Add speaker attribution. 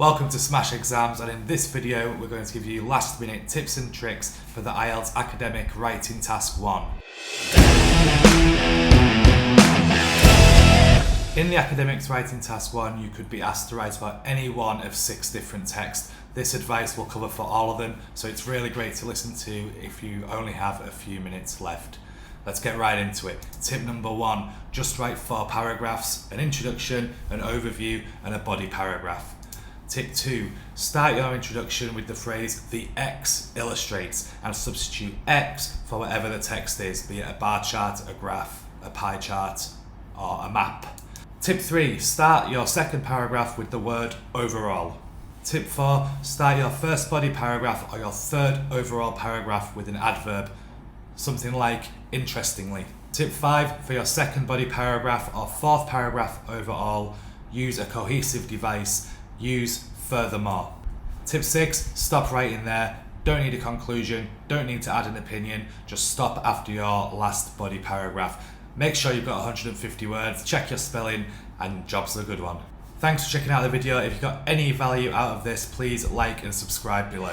Speaker 1: Welcome to Smash Exams, and in this video we're going to give you last minute tips and tricks for the IELTS Academic Writing Task 1. In the Academics Writing Task 1 you could be asked to write about any one of 6 different texts. This advice will cover for all of them, so it's really great to listen to if you only have a few minutes left. Let's get right into it. Tip number 1, just write 4 paragraphs, an introduction, an overview and a body paragraph. Tip 2, start your introduction with the phrase "the X illustrates" and substitute X for whatever the text is, be it a bar chart, a graph, a pie chart or a map. Tip 3, start your second paragraph with the word overall. Tip 4, start your first body paragraph or your third overall paragraph with an adverb, something like interestingly. Tip 5, for your second body paragraph or fourth paragraph overall, use a cohesive device, use furthermore. Tip 6, stop writing there, don't need a conclusion, don't need to add an opinion, just stop after your last body paragraph. Make sure you've got 150 words, check your spelling, and job's a good one. Thanks for checking out the video. If you got any value out of this, please like and subscribe below.